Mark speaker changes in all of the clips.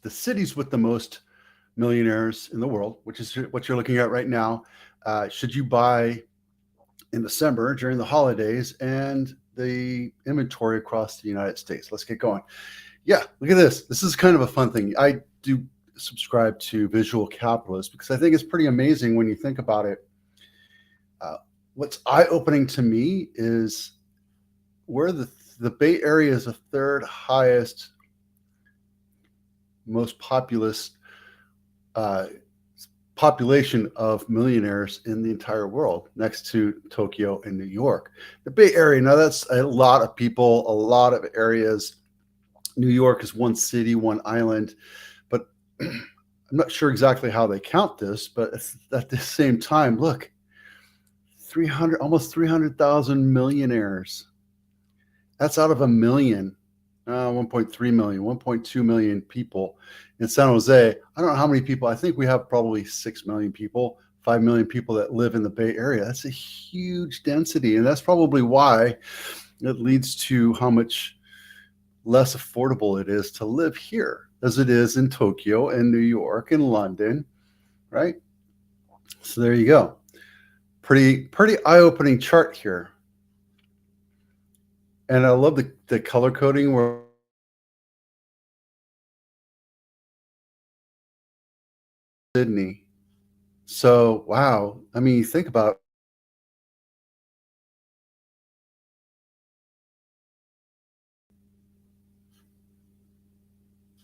Speaker 1: the cities with the most millionaires in the world, which is what you're looking at right now, should you buy in December during the holidays, and the inventory across the United States. Let's get going. Yeah, look at this. This is kind of a fun thing. I do subscribe to Visual Capitalist because I think it's pretty amazing when you think about it. What's eye-opening to me is where the Bay Area is the third highest, most populous population of millionaires in the entire world, next to Tokyo and New York. The Bay Area, now that's a lot of people, a lot of areas. New York is one city, one island, but I'm not sure exactly how they count this, but at the same time, look, almost 300,000 millionaires. That's out of a million, 1.3 million, 1.2 million people in San Jose. I don't know how many people. I think we have probably 6 million people, 5 million people that live in the Bay Area. That's a huge density, and that's probably why it leads to how much less affordable it is to live here as it is in Tokyo and New York and London, right? So there you go. Pretty eye-opening chart here. And I love the color coding where Sydney. So, wow. I mean, you think about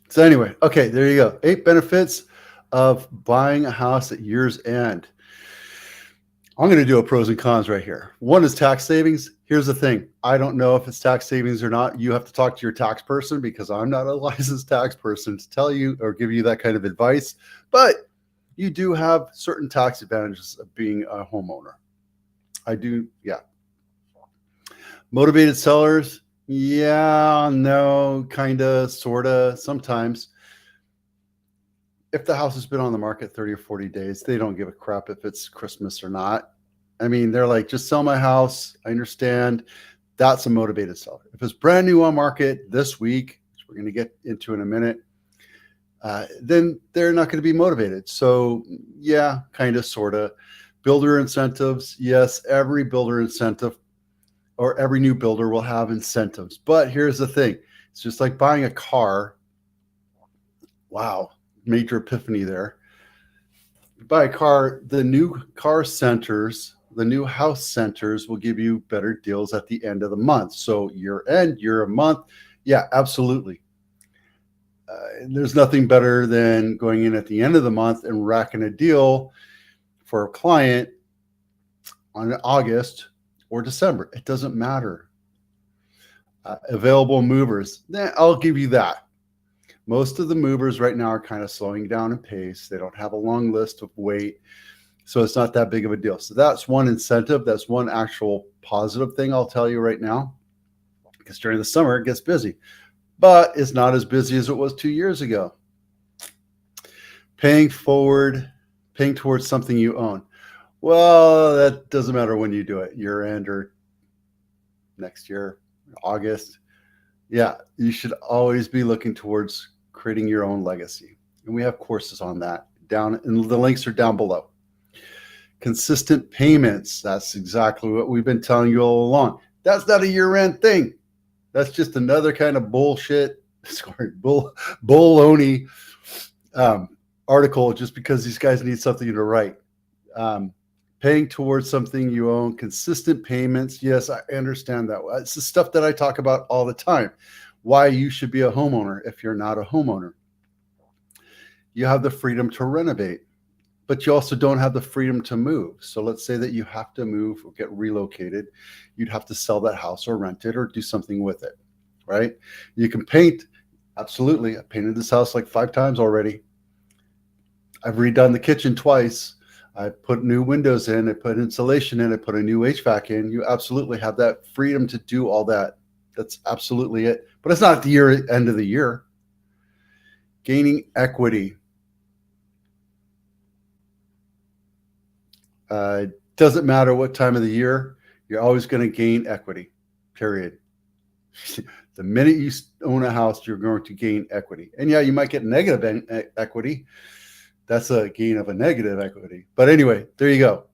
Speaker 1: So anyway, okay, there you go. 8 benefits of buying a house at year's end. I'm going to do a pros and cons right here. One is tax savings. Here's the thing. I don't know if it's tax savings or not. You have to talk to your tax person because I'm not a licensed tax person to tell you or give you that kind of advice. But you do have certain tax advantages of being a homeowner. I do, yeah. Motivated sellers. Yeah, no, kind of, sort of, sometimes. If the house has been on the market 30 or 40 days, they don't give a crap if it's Christmas or not. I mean, they're like, just sell my house. I understand. That's a motivated seller. If it's brand new on market this week, which we're going to get into in a minute, then they're not going to be motivated. So yeah, kind of, sort of. Builder incentives. Yes, every builder incentive or every new builder will have incentives. But here's the thing. It's just like buying a car. Wow. Major epiphany there. Buy a car, the new car centers, the new house centers will give you better deals at the end of the month. So year end, year a month. Yeah, absolutely. There's nothing better than going in at the end of the month and racking a deal for a client on August or December. It doesn't matter. Available movers. I'll give you that. Most of the movers right now are kind of slowing down in pace. They don't have a long list of wait. So it's not that big of a deal. So that's one incentive. That's one actual positive thing I'll tell you right now. Because during the summer, it gets busy. But it's not as busy as it was 2 years ago. Paying towards something you own. Well, that doesn't matter when you do it, year end or next year, August. Yeah, you should always be looking towards creating your own legacy. And we have courses on that down, and the links are down below. Consistent payments. That's exactly what we've been telling you all along. That's not a year-end thing. That's just another kind of bullshit, baloney article just because these guys need something to write. Paying towards something you own, consistent payments. Yes, I understand that. It's the stuff that I talk about all the time. Why you should be a homeowner if you're not a homeowner. You have the freedom to renovate, but you also don't have the freedom to move. So let's say that you have to move or get relocated. You'd have to sell that house or rent it or do something with it, right? You can paint. Absolutely. I painted this house like 5 times already. I've redone the kitchen twice. I put new windows in, I put insulation in, I put a new HVAC in. You absolutely have that freedom to do all that. That's absolutely it. But it's not the end of the year. Gaining equity. Doesn't matter what time of the year, you're always going to gain equity, period. The minute you own a house, you're going to gain equity. And yeah, you might get negative equity. That's a gain of a negative equity. But anyway, there you go.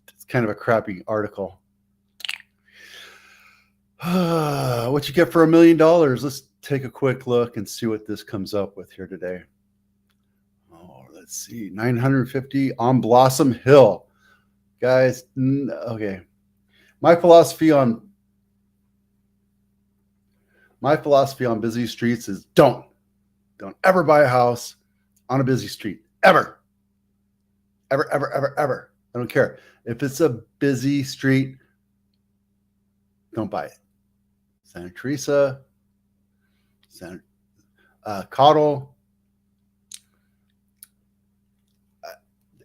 Speaker 1: It's kind of a crappy article. What you get for $1 million? Let's take a quick look and see what this comes up with here today. Oh, let's see. 950 on Blossom Hill. Guys, okay. My philosophy on busy streets is don't ever buy a house on a busy street. Ever. I don't care. If it's a busy street, don't buy it. Santa Teresa, Cottle.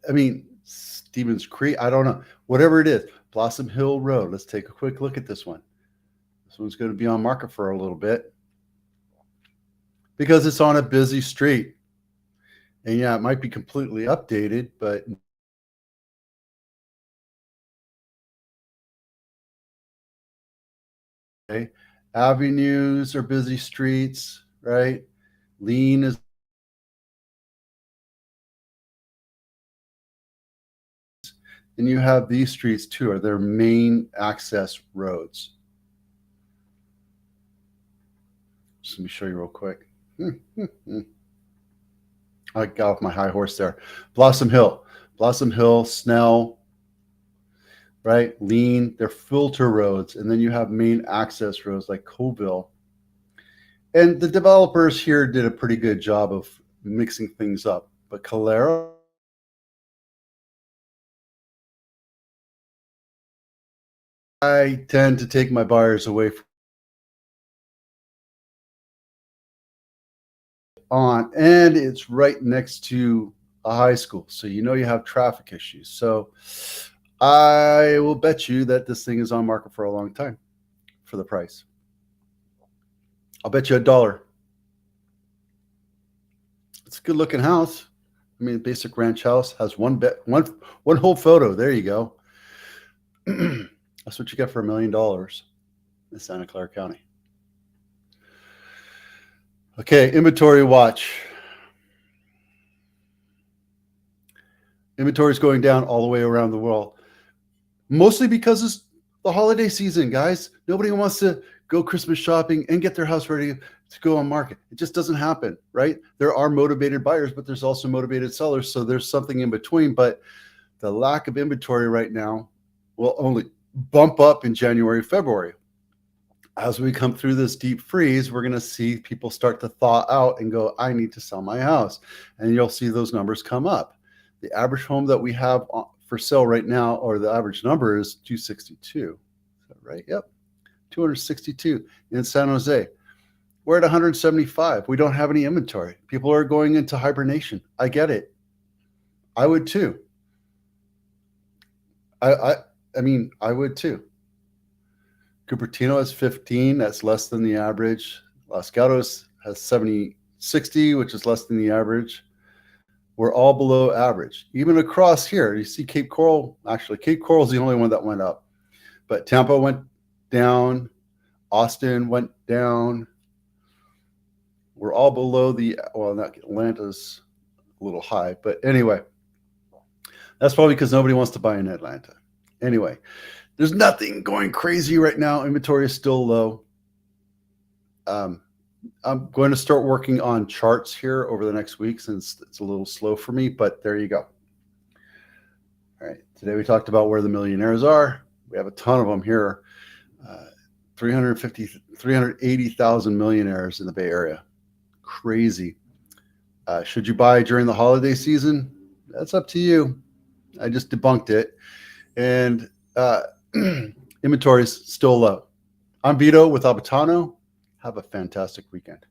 Speaker 1: I mean, Stevens Creek. I don't know. Whatever it is. Blossom Hill Road. Let's take a quick look at this one. This one's going to be on market for a little bit because it's on a busy street. And yeah, it might be completely updated, but okay. Avenues are busy streets, right? Lean is, and you have these streets too, are their main access roads. Just let me show you real quick. I got off my high horse there. Blossom Hill, Snell, right? Lean, they're filter roads. And then you have main access roads like Coville. And the developers here did a pretty good job of mixing things up. But Calera, I tend to take my buyers away from on, and it's right next to a high school. So you know you have traffic issues. So I will bet you that this thing is on market for a long time for the price. I'll bet you $1. It's a good looking house. I mean, basic ranch house has one whole photo. There you go. That's what you get for $1 million in Santa Clara County. Okay, inventory watch. Inventory is going down all the way around the world, mostly because it's the holiday season, guys. Nobody wants to go Christmas shopping and get their house ready to go on market. It just doesn't happen, right? There are motivated buyers, but there's also motivated sellers. So there's something in between. But the lack of inventory right now will only bump up in January, February. As we come through this deep freeze, we're going to see people start to thaw out and go, I need to sell my house. And you'll see those numbers come up. The average home that we have for sale right now, or the average number, is 262. Is that right? Yep. 262 in San Jose. We're at 175. We don't have any inventory. People are going into hibernation. I get it. I would too. I mean, I would too. Cupertino has 15. That's less than the average. Los Gatos has 60, which is less than the average. We're all below average. Even across here, you see Cape Coral. Actually, Cape Coral is the only one that went up. But Tampa went down. Austin went down. We're all below the, well, not Atlanta's a little high. But anyway, that's probably because nobody wants to buy in Atlanta. Anyway, there's nothing going crazy right now. Inventory is still low. I'm going to start working on charts here over the next week since it's a little slow for me, but there you go. All right. Today we talked about where the millionaires are. We have a ton of them here. 380,000 millionaires in the Bay Area. Crazy. Should you buy during the holiday season? That's up to you. I just debunked it. And inventory is still low. I'm Vito with Abitano. Have a fantastic weekend.